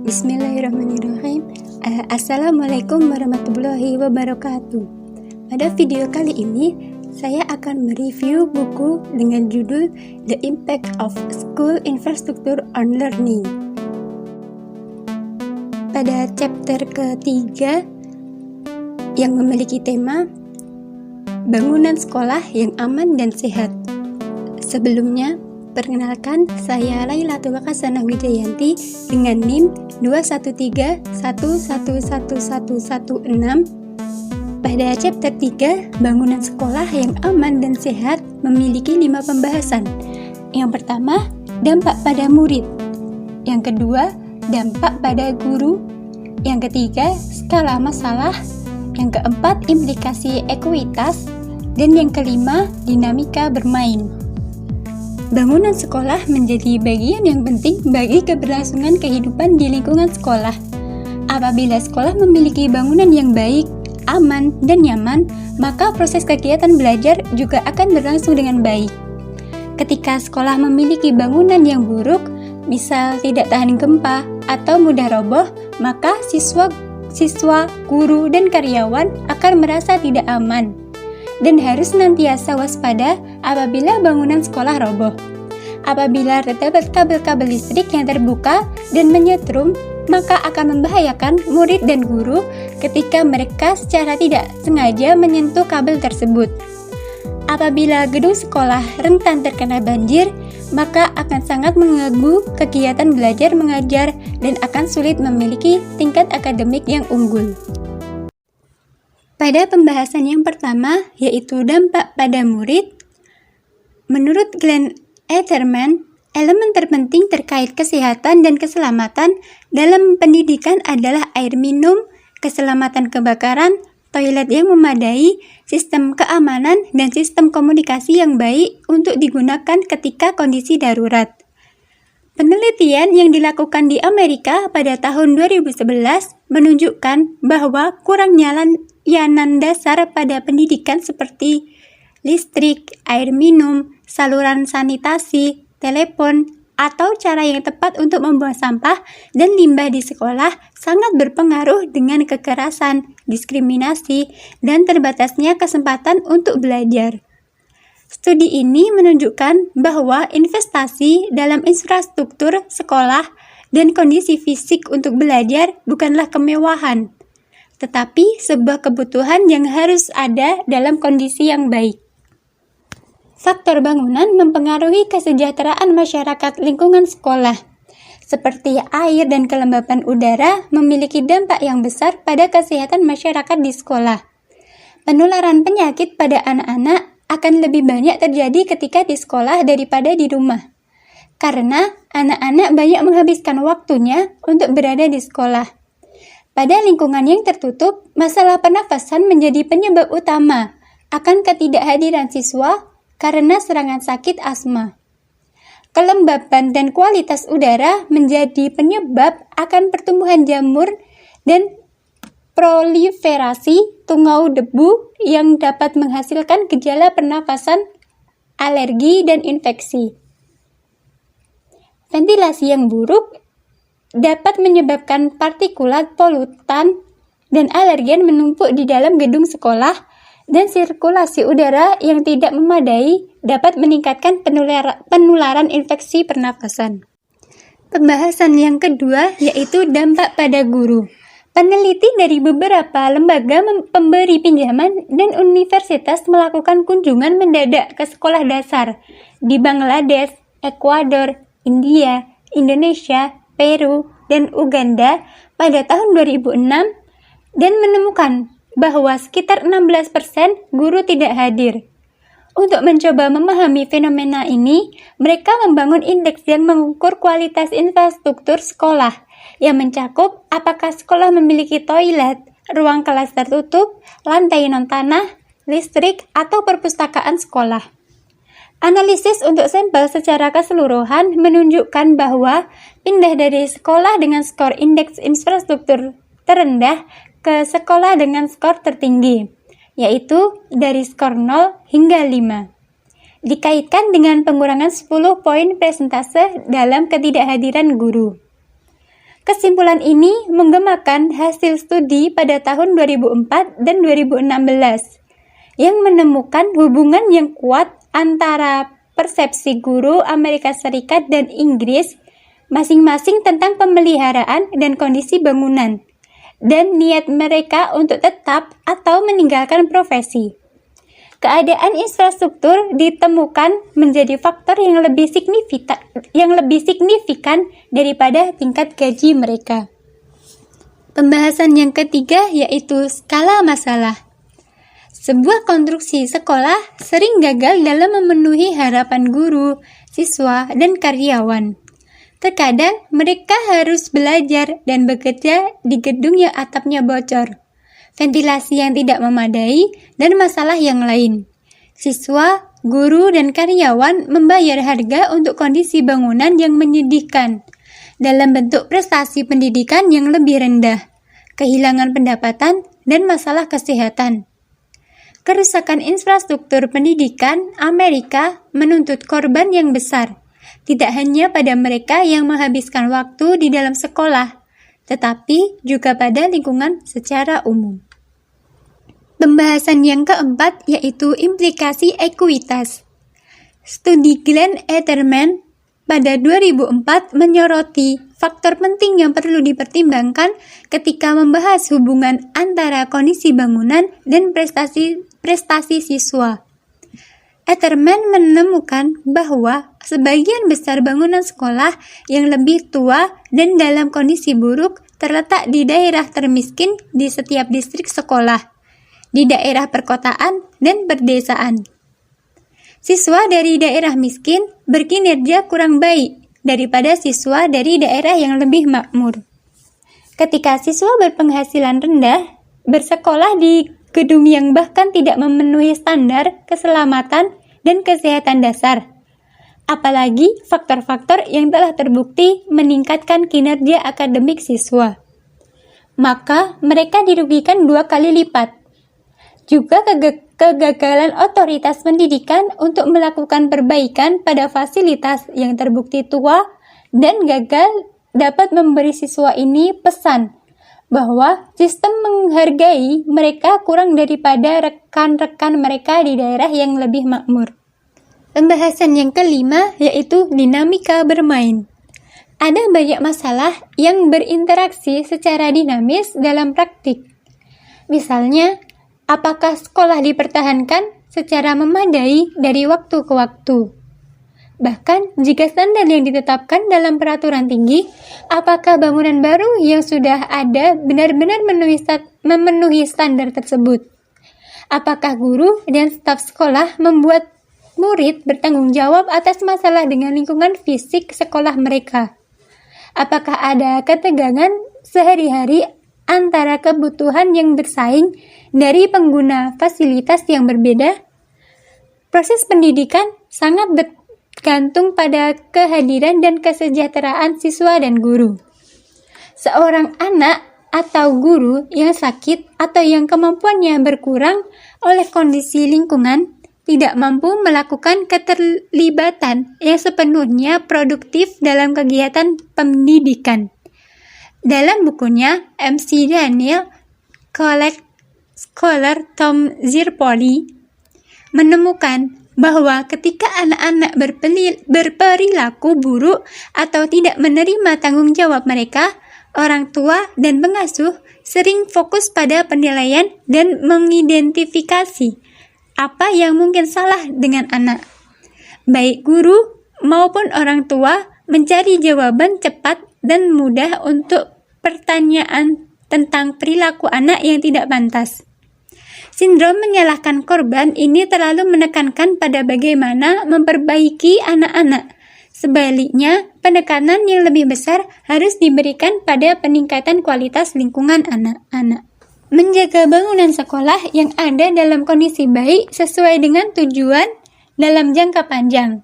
Bismillahirrahmanirrahim. Assalamualaikum warahmatullahi wabarakatuh. Pada video kali ini, saya akan mereview buku dengan judul The Impact of School Infrastructure on Learning. Pada chapter ketiga yang memiliki tema bangunan sekolah yang aman dan sehat. Sebelumnya, perkenalkan, saya Lailatul Hasanah Wijayanti dengan NIM 213111116. Pada chapter 3, bangunan sekolah yang aman dan sehat memiliki 5 pembahasan. Yang pertama, dampak pada murid. Yang kedua, dampak pada guru. Yang ketiga, skala masalah. Yang keempat, implikasi ekuitas. Dan yang kelima, dinamika bermain. Bangunan sekolah menjadi bagian yang penting bagi keberlangsungan kehidupan di lingkungan sekolah. Apabila sekolah memiliki bangunan yang baik, aman, dan nyaman, maka proses kegiatan belajar juga akan berlangsung dengan baik. Ketika sekolah memiliki bangunan yang buruk, misal tidak tahan gempa atau mudah roboh, maka siswa, guru, dan karyawan akan merasa tidak aman dan harus senantiasa waspada apabila bangunan sekolah roboh. Apabila terdapat kabel-kabel listrik yang terbuka dan menyetrum, maka akan membahayakan murid dan guru ketika mereka secara tidak sengaja menyentuh kabel tersebut. Apabila gedung sekolah rentan terkena banjir, maka akan sangat mengganggu kegiatan belajar mengajar dan akan sulit memiliki tingkat akademik yang unggul. Pada pembahasan yang pertama, yaitu dampak pada murid, menurut Glenn Eterman, elemen terpenting terkait kesehatan dan keselamatan dalam pendidikan adalah air minum, keselamatan kebakaran, toilet yang memadai, sistem keamanan, dan sistem komunikasi yang baik untuk digunakan ketika kondisi darurat. Penelitian yang dilakukan di Amerika pada tahun 2011 menunjukkan bahwa kurangnya layanan dasar pada pendidikan seperti listrik, air minum, saluran sanitasi, telepon, atau cara yang tepat untuk membuang sampah dan limbah di sekolah sangat berpengaruh dengan kekerasan, diskriminasi, dan terbatasnya kesempatan untuk belajar. Studi ini menunjukkan bahwa investasi dalam infrastruktur sekolah dan kondisi fisik untuk belajar bukanlah kemewahan, tetapi sebuah kebutuhan yang harus ada dalam kondisi yang baik. Faktor bangunan mempengaruhi kesejahteraan masyarakat lingkungan sekolah, seperti air dan kelembapan udara memiliki dampak yang besar pada kesehatan masyarakat di sekolah. Penularan penyakit pada anak-anak akan lebih banyak terjadi ketika di sekolah daripada di rumah, karena anak-anak banyak menghabiskan waktunya untuk berada di sekolah. Pada lingkungan yang tertutup, masalah pernafasan menjadi penyebab utama akan ketidakhadiran siswa karena serangan sakit asma. Kelembapan dan kualitas udara menjadi penyebab akan pertumbuhan jamur dan proliferasi tungau debu yang dapat menghasilkan gejala pernafasan, alergi, dan infeksi. Ventilasi yang buruk dapat menyebabkan partikulat polutan dan alergen menumpuk di dalam gedung sekolah, dan sirkulasi udara yang tidak memadai dapat meningkatkan penularan infeksi pernafasan. Pembahasan yang kedua yaitu dampak pada guru. Peneliti dari beberapa lembaga pemberi pinjaman dan universitas melakukan kunjungan mendadak ke sekolah dasar di Bangladesh, Ekuador, India, Indonesia, Peru, dan Uganda pada tahun 2006 dan menemukan bahwa sekitar 16% guru tidak hadir. Untuk mencoba memahami fenomena ini, mereka membangun indeks yang mengukur kualitas infrastruktur sekolah yang mencakup apakah sekolah memiliki toilet, ruang kelas tertutup, lantai non-tanah, listrik, atau perpustakaan sekolah. Analisis untuk sampel secara keseluruhan menunjukkan bahwa pindah dari sekolah dengan skor indeks infrastruktur terendah ke sekolah dengan skor tertinggi, yaitu dari skor 0 hingga 5. Dikaitkan dengan pengurangan 10 poin persentase dalam ketidakhadiran guru. Kesimpulan ini menggemakan hasil studi pada tahun 2004 dan 2016 yang menemukan hubungan yang kuat antara persepsi guru Amerika Serikat dan Inggris masing-masing tentang pemeliharaan dan kondisi bangunan, dan niat mereka untuk tetap atau meninggalkan profesi. Keadaan infrastruktur ditemukan menjadi faktor yang lebih signifikan daripada tingkat gaji mereka. Pembahasan yang ketiga yaitu skala masalah. Sebuah konstruksi sekolah sering gagal dalam memenuhi harapan guru, siswa, dan karyawan. Terkadang mereka harus belajar dan bekerja di gedung yang atapnya bocor, ventilasi yang tidak memadai, dan masalah yang lain. Siswa, guru, dan karyawan membayar harga untuk kondisi bangunan yang menyedihkan dalam bentuk prestasi pendidikan yang lebih rendah, kehilangan pendapatan, dan masalah kesehatan. Kerusakan infrastruktur pendidikan Amerika menuntut korban yang besar, tidak hanya pada mereka yang menghabiskan waktu di dalam sekolah, tetapi juga pada lingkungan secara umum. Pembahasan yang keempat yaitu implikasi ekuitas. Studi Glenn Eterman pada 2004 menyoroti faktor penting yang perlu dipertimbangkan ketika membahas hubungan antara kondisi bangunan dan prestasi siswa. Eterman menemukan bahwa sebagian besar bangunan sekolah yang lebih tua dan dalam kondisi buruk terletak di daerah termiskin di setiap distrik sekolah, di daerah perkotaan dan perdesaan. Siswa dari daerah miskin berkinerja kurang baik daripada siswa dari daerah yang lebih makmur. Ketika siswa berpenghasilan rendah bersekolah di gedung yang bahkan tidak memenuhi standar keselamatan dan kesehatan dasar, apalagi faktor-faktor yang telah terbukti meningkatkan kinerja akademik siswa, maka mereka dirugikan 2 kali lipat. Juga kegagalan otoritas pendidikan untuk melakukan perbaikan pada fasilitas yang terbukti tua dan gagal dapat memberi siswa ini pesan bahwa sistem menghargai mereka kurang daripada rekan-rekan mereka di daerah yang lebih makmur. Pembahasan yang kelima yaitu dinamika bermain. Ada banyak masalah yang berinteraksi secara dinamis dalam praktik. Misalnya, apakah sekolah dipertahankan secara memadai dari waktu ke waktu? Bahkan, jika standar yang ditetapkan dalam peraturan tinggi, apakah bangunan baru yang sudah ada benar-benar memenuhi standar tersebut? Apakah guru dan staf sekolah membuat murid bertanggung jawab atas masalah dengan lingkungan fisik sekolah mereka? Apakah ada ketegangan sehari-hari antara kebutuhan yang bersaing dari pengguna fasilitas yang berbeda? Proses pendidikan sangat bergantung pada kehadiran dan kesejahteraan siswa dan guru. Seorang anak atau guru yang sakit atau yang kemampuannya berkurang oleh kondisi lingkungan tidak mampu melakukan keterlibatan yang sepenuhnya produktif dalam kegiatan pendidikan. Dalam bukunya, MC Daniel Scholar Tom Zirpoli menemukan bahwa ketika anak-anak berperilaku buruk atau tidak menerima tanggung jawab mereka, orang tua dan pengasuh sering fokus pada penilaian dan mengidentifikasi apa yang mungkin salah dengan anak. Baik guru maupun orang tua mencari jawaban cepat dan mudah untuk pertanyaan tentang perilaku anak yang tidak pantas. Sindrom menyalahkan korban ini terlalu menekankan pada bagaimana memperbaiki anak-anak. Sebaliknya, penekanan yang lebih besar harus diberikan pada peningkatan kualitas lingkungan anak-anak. Menjaga bangunan sekolah yang ada dalam kondisi baik sesuai dengan tujuan dalam jangka panjang,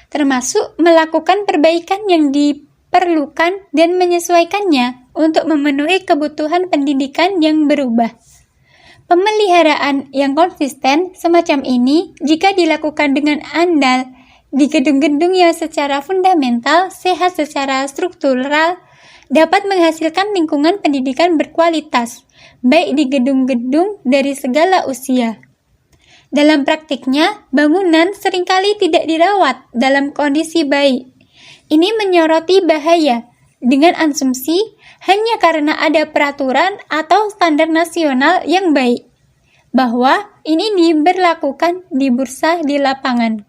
termasuk melakukan perbaikan yang diperlukan dan menyesuaikannya untuk memenuhi kebutuhan pendidikan yang berubah. Pemeliharaan yang konsisten semacam ini jika dilakukan dengan andal di gedung-gedung yang secara fundamental sehat secara struktural dapat menghasilkan lingkungan pendidikan berkualitas, baik di gedung-gedung dari segala usia. Dalam praktiknya, bangunan seringkali tidak dirawat dalam kondisi baik. Ini menyoroti bahaya dengan asumsi hanya karena ada peraturan atau standar nasional yang baik, bahwa ini diberlakukan di bursa di lapangan.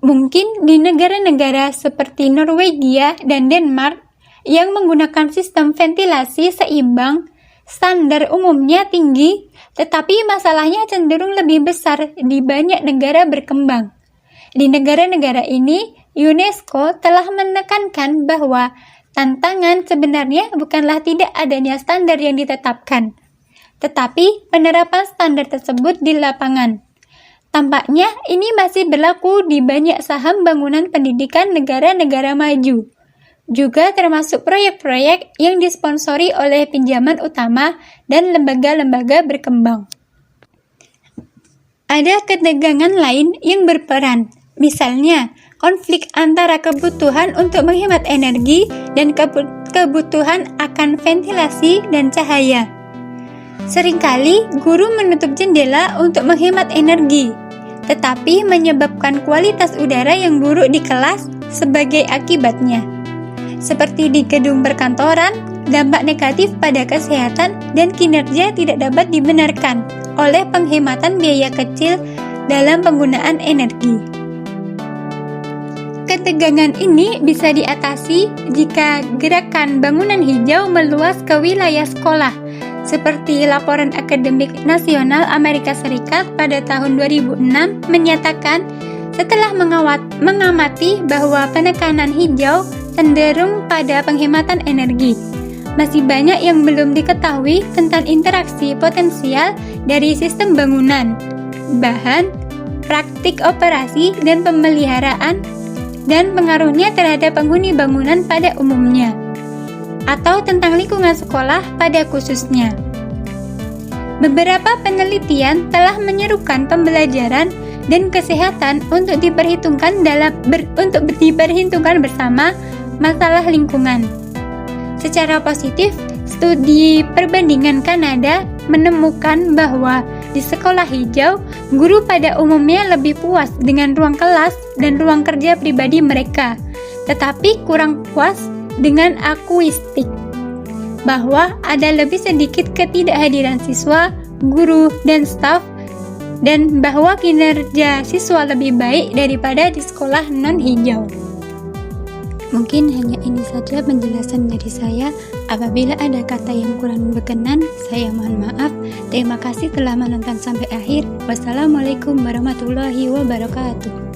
Mungkin di negara-negara seperti Norwegia dan Denmark yang menggunakan sistem ventilasi seimbang, standar umumnya tinggi, tetapi masalahnya cenderung lebih besar di banyak negara berkembang. Di negara-negara ini, UNESCO telah menekankan bahwa tantangan sebenarnya bukanlah tidak adanya standar yang ditetapkan, tetapi penerapan standar tersebut di lapangan. Tampaknya ini masih berlaku di banyak saham bangunan pendidikan negara-negara maju, juga termasuk proyek-proyek yang disponsori oleh pinjaman utama dan lembaga-lembaga berkembang. Ada ketegangan lain yang berperan, misalnya konflik antara kebutuhan untuk menghemat energi dan kebutuhan akan ventilasi dan cahaya. Seringkali guru menutup jendela untuk menghemat energi, tetapi menyebabkan kualitas udara yang buruk di kelas sebagai akibatnya. Seperti di gedung perkantoran, dampak negatif pada kesehatan dan kinerja tidak dapat dibenarkan oleh penghematan biaya kecil dalam penggunaan energi. Ketegangan ini bisa diatasi jika gerakan bangunan hijau meluas ke wilayah sekolah, seperti laporan akademik nasional Amerika Serikat pada tahun 2006 menyatakan setelah mengamati bahwa penekanan hijau cenderung pada penghematan energi. Masih banyak yang belum diketahui tentang interaksi potensial dari sistem bangunan, bahan, praktik operasi dan pemeliharaan, dan pengaruhnya terhadap penghuni bangunan pada umumnya, atau tentang lingkungan sekolah pada khususnya. Beberapa penelitian telah menyerukan pembelajaran dan kesehatan untuk diperhitungkan bersama masalah lingkungan. Secara positif, studi perbandingan Kanada menemukan bahwa di sekolah hijau, guru pada umumnya lebih puas dengan ruang kelas dan ruang kerja pribadi mereka, tetapi kurang puas dengan akustik, bahwa ada lebih sedikit ketidakhadiran siswa, guru, dan staf, dan bahwa kinerja siswa lebih baik daripada di sekolah non-hijau. Mungkin hanya ini saja penjelasan dari saya. Apabila ada kata yang kurang berkenan, saya mohon maaf. Terima kasih telah menonton sampai akhir. Wassalamualaikum warahmatullahi wabarakatuh.